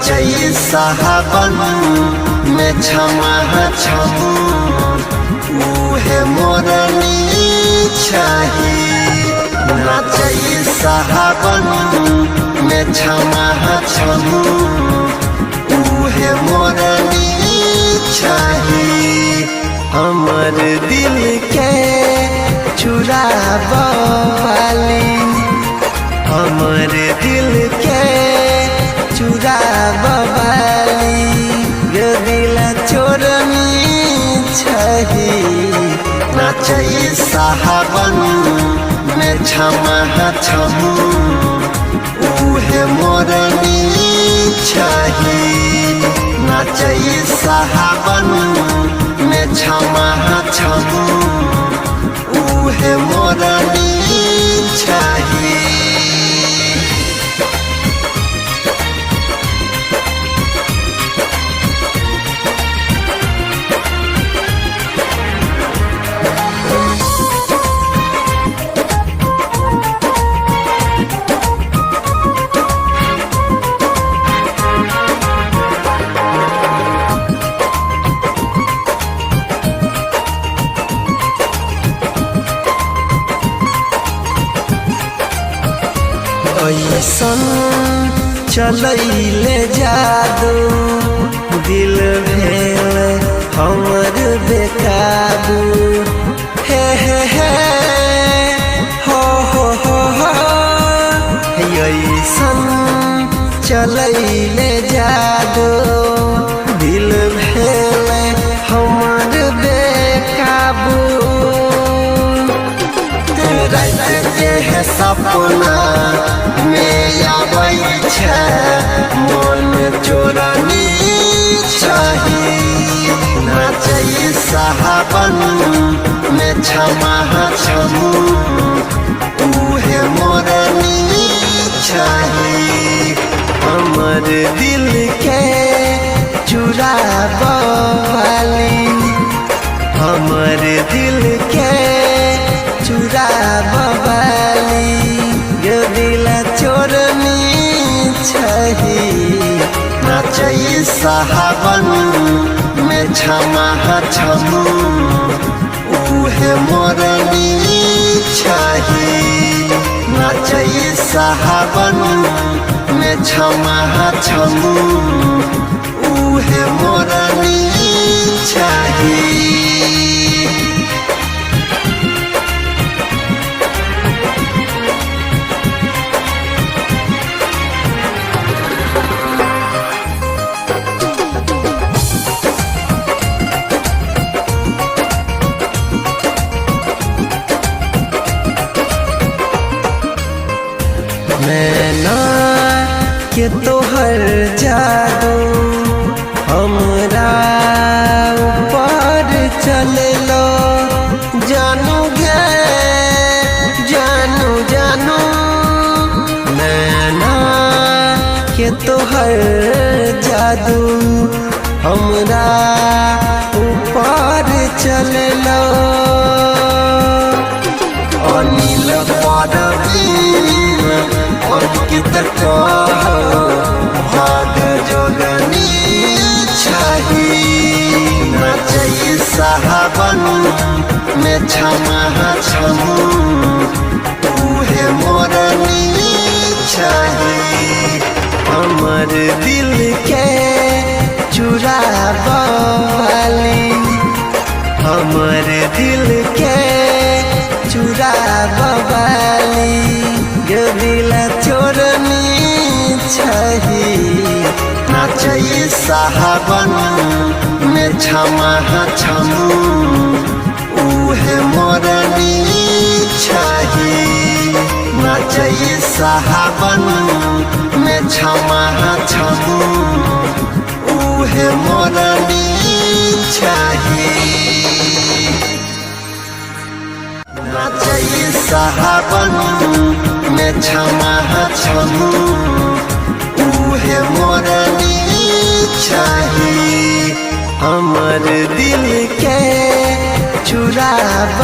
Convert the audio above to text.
नाचई साहबन में क्षमा छमू उहे मोरनी चाही। नाचई साहबन में क्षमा छमू उहे मोरनी चाही। हमर दिल के चुराव वाली, हमर दिल के चुराव वाली, ये दिल चोरनी छही। नाचई साहबन में क्षमा छमू उहे मोरनी चाही। नाचई साहबन में क्षमा छमू उहे मोरनी चाही। ऐसन चलैले जादू दिल भेल हमर बेकाबू। हे हे हे हो ऐसन चलैले जादू दिल भेल हमर बेकाबू। रात के सपना में आबै छै मन चोरनी चाही। नाचई साहबन में क्षमा छमू उहे मोरनी चाही। हमर दिल के चुराव वाली, हमर दिल के चुराव वाली, ये दिल चोरनी छही। नाचई साहबन में क्षमा छमू उहे मोरनी चाही। नाचई साहबन में क्षमा छमू उहे मोरनी चाही। नैना के तोहर जादू हमरा ऊपर चललो। जानू गे जानू जानू, नैना के तोहर जादू हमरा ऊपर चललो। अनिल अंकित भाग जोगनी चाही। नाचई साहबन में क्षमा छमू उहे मोरनी चाही। हमर दिल के चुराव वाली, हमर दिल के चुराव वाली, ये दिल चोरनी छही। नाचई साहबन में क्षमा छमू उहे मोरनी चाही। नाचई साहबन में क्षमा छमू उहे मोरनी चाही। नाचई साहबन में क्षमा छमू उहे मोरनी चाही। हमर दिल के चुराव